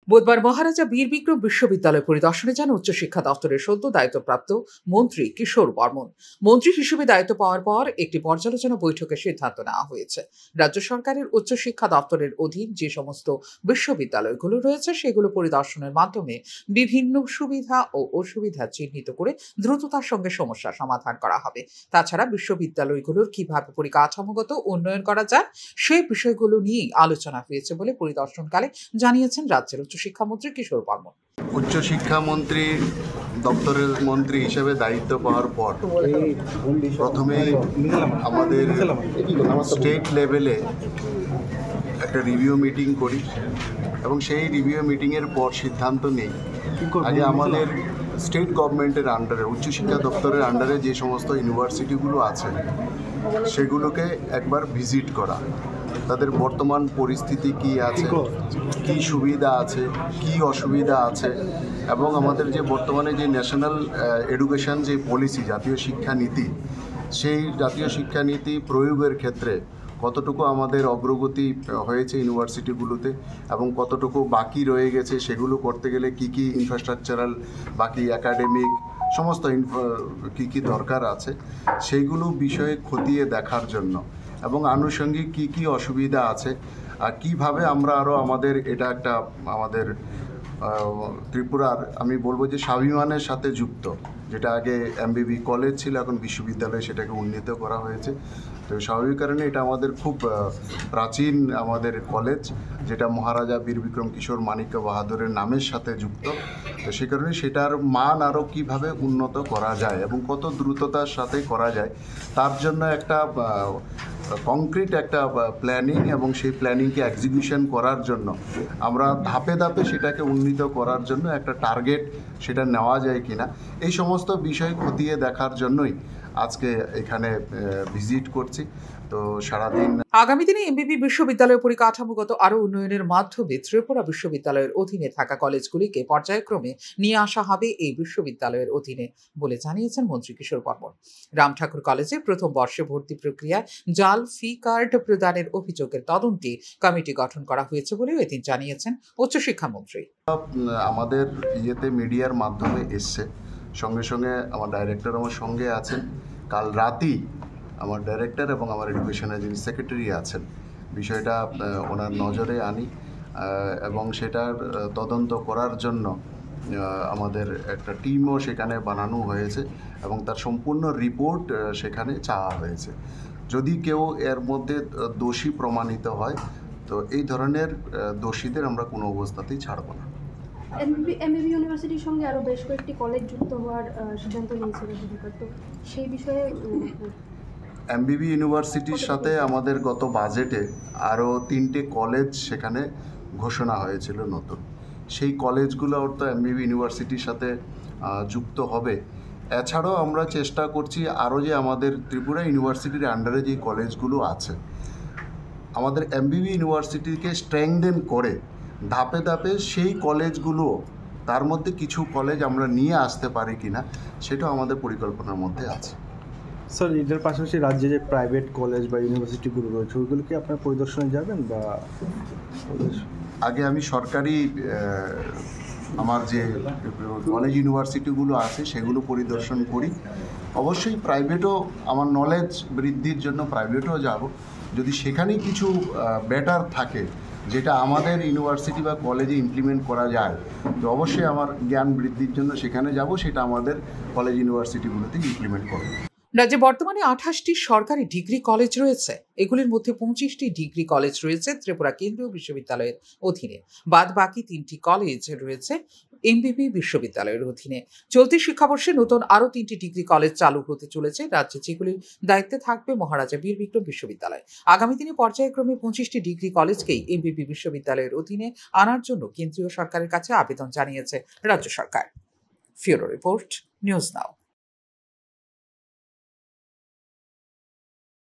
বুধবার মহারাজা বীর বিক্রম বিশ্ববিদ্যালয় পরিদর্শনে যান উচ্চশিক্ষা দপ্তরের সদ্য দায়িত্বপ্রাপ্ত মন্ত্রী কিশোর বর্মন। মন্ত্রী হিসেবে দায়িত্ব পাওয়ার পর একটি পর্যালোচনা বৈঠকে সিদ্ধান্ত নেওয়া হয়েছে রাজ্য সরকারের উচ্চশিক্ষা দপ্তরের অধীন যে সমস্ত বিশ্ববিদ্যালয়গুলো রয়েছে সেগুলো পরিদর্শনের মাধ্যমে বিভিন্ন সুবিধা ও অসুবিধা চিহ্নিত করে দ্রুততার সঙ্গে সমস্যা সমাধান করা হবে। তাছাড়া বিশ্ববিদ্যালয়গুলোর কিভাবে পরিকাঠামোগত উন্নয়ন করা যায় সেই বিষয়গুলো নিয়েই আলোচনা হয়েছে বলে পরিদর্শনকালে জানিয়েছেন রাজ্যের উচ্চশিক্ষামন্ত্রী কিশোর বর্মন। উচ্চশিক্ষামন্ত্রী দপ্তরের মন্ত্রী হিসেবে দায়িত্ব পাওয়ার পর প্রথমে আমাদের স্টেট লেভেলে একটা রিভিউ মিটিং করি এবং সেই রিভিউ মিটিংয়ের পর সিদ্ধান্ত নেই আগে আমাদের স্টেট গভর্নমেন্টের আন্ডারে উচ্চশিক্ষা দপ্তরের আন্ডারে যে সমস্ত ইউনিভার্সিটিগুলো আছে সেগুলোকে একবার ভিজিট করা, তাদের বর্তমান পরিস্থিতি কি আছে, কি সুবিধা আছে, কি অসুবিধা আছে, এবং আমাদের যে বর্তমানে যে ন্যাশনাল এডুকেশন যে পলিসি জাতীয় শিক্ষানীতি, সেই জাতীয় শিক্ষানীতি প্রয়োগের ক্ষেত্রে কতটুকু আমাদের অগ্রগতি হয়েছে ইউনিভার্সিটিগুলোতে এবং কতটুকু বাকি রয়ে গেছে, সেগুলো করতে গেলে কি কি ইনফ্রাস্ট্রাকচারাল বাকি একাডেমিক সমস্ত কি কি দরকার আছে সেইগুলো বিষয়ে খতিয়ে দেখার জন্য এবং আনুষঙ্গিক কি কি অসুবিধা আছে আর কিভাবে আমরা আরও আমাদের এটা একটা আমাদের ত্রিপুরার আমি বলবো যে স্বাভিমানের সাথে যুক্ত, যেটা আগে এমবিবি কলেজ ছিল এখন বিশ্ববিদ্যালয়ে সেটাকে উন্নীত করা হয়েছে। তো স্বাভাবিক কারণে এটা আমাদের খুব প্রাচীন আমাদের কলেজ, যেটা মহারাজা বীর বিক্রম কিশোর মানিক্য বাহাদুরের নামের সাথে যুক্ত। তো সেই কারণে সেটার মান আরও কীভাবে উন্নত করা যায় এবং কত দ্রুততার সাথে করা যায় তার জন্য একটা কংক্রিট একটা প্ল্যানিং এবং সেই প্ল্যানিংকে এক্সিকিউশন করার জন্য আমরা ধাপে ধাপে সেটাকে উন্নীত করার জন্য একটা টার্গেট সেটা নেওয়া যায় কিনা এই সমস্ত বিষয় খতিয়ে দেখার জন্যই আজকে এখানে ভিজিট করছি। তো সারাদিন আগামী দিনে এমবিবি বিশ্ববিদ্যালয় পরিকাঠামোগত আরও উন্নয়নের মাধ্যমে ত্রিপুরা বিশ্ববিদ্যালয়ের অধীনে থাকা কলেজগুলিকে পর্যায়ক্রমে নিয়ে আসা হবে এই বিশ্ববিদ্যালয়ের অধীনে বলে জানিয়েছেন মন্ত্রী কিশোর বর্মন। রাম ঠাকুর কলেজে প্রথম বর্ষে ভর্তি প্রক্রিয়ায় জাল ফি কার্ড প্রদানের অভিযোগের তদন্তে কমিটি গঠন করা হয়েছে বলেও এদিন জানিয়েছেন উচ্চশিক্ষামন্ত্রী। আমাদের মিডিয়ার মাধ্যমে এসছে, সঙ্গে সঙ্গে আমার ডাইরেক্টর আমার সঙ্গে আছেন, কাল রাতেই আমার ডাইরেক্টর এবং আমার এডুকেশনের যিনি সেক্রেটারি আছেন বিষয়টা ওনার নজরে আনি এবং সেটার তদন্ত করার জন্য আমাদের একটা টিমও সেখানে বানানো হয়েছে এবং তার সম্পূর্ণ রিপোর্ট সেখানে চাওয়া হয়েছে। যদি কেউ এর মধ্যে দোষী প্রমাণিত হয় তো এই ধরনের দোষীদের আমরা কোনো অবস্থাতেই ছাড়ব না। এমবিবি ইউনিভার্সিটির সঙ্গে আরও বেশ কয়েকটি কলেজ যুক্ত হওয়ার সিদ্ধান্ত নিয়েছিল সরকার, তো সেই বিষয়ে এমবিবি ইউনিভার্সিটির সাথে আমাদের গত বাজেটে আরও 3টে কলেজ সেখানে ঘোষণা হয়েছিল নতুন, সেই কলেজগুলো তো এমবিবি ইউনিভার্সিটির সাথে যুক্ত হবে। এছাড়াও আমরা চেষ্টা করছি আরও যে আমাদের ত্রিপুরা ইউনিভার্সিটির আন্ডারে যে কলেজগুলো আছে আমাদের এমবিবি ইউনিভার্সিটিকে স্ট্রেংথেন করে ধাপে ধাপে সেই কলেজগুলো তার মধ্যে কিছু কলেজ আমরা নিয়ে আসতে পারি কিনা সেটাও আমাদের পরিকল্পনার মধ্যে আছে। স্যার, এটার পাশাপাশি রাজ্যে যে প্রাইভেট কলেজ বা ইউনিভার্সিটিগুলো রয়েছে ওইগুলো কি আপনার পরিদর্শনে যাবেন বা আগে আমি সরকারি আমার যে কলেজ ইউনিভার্সিটিগুলো আছে সেগুলো পরিদর্শন করি। অবশ্যই প্রাইভেটও আমার নলেজ বৃদ্ধির জন্য প্রাইভেটও যাব, যদি সেখানে কিছু বেটার থাকে যেটা আমাদের ইউনিভার্সিটি বা কলেজে ইমপ্লিমেন্ট করা যায় তো অবশ্যই আমার জ্ঞান বৃদ্ধির জন্য সেখানে যাব, সেটা আমাদের কলেজ ইউনিভার্সিটিগুলোতে ইমপ্লিমেন্ট করব। রাজ্যে বর্তমানে 28টি সরকারি ডিগ্রি কলেজ রয়েছে। এগুলির মধ্যে 25টি ডিগ্রি কলেজ রয়েছে ত্রিপুরা কেন্দ্রীয় বিশ্ববিদ্যালয়ের অধীনে, বাদ বাকি 3টি কলেজ রয়েছে এমবিবি বিশ্ববিদ্যালয়ের অধীনে। চলতি শিক্ষাবর্ষে নতুন আরও 3টি ডিগ্রি কলেজ চালু হতে চলেছে রাজ্যে, যেগুলির দায়িত্বে থাকবে মহারাজা বীর বিক্রম বিশ্ববিদ্যালয়। আগামী দিনে পর্যায়ক্রমে 25টি ডিগ্রি কলেজকেই এমবিবি বিশ্ববিদ্যালয়ের অধীনে আনার জন্য কেন্দ্রীয় সরকারের কাছে আবেদন জানিয়েছে রাজ্য সরকার। ফিউরো রিপোর্ট, নিউজ নাও।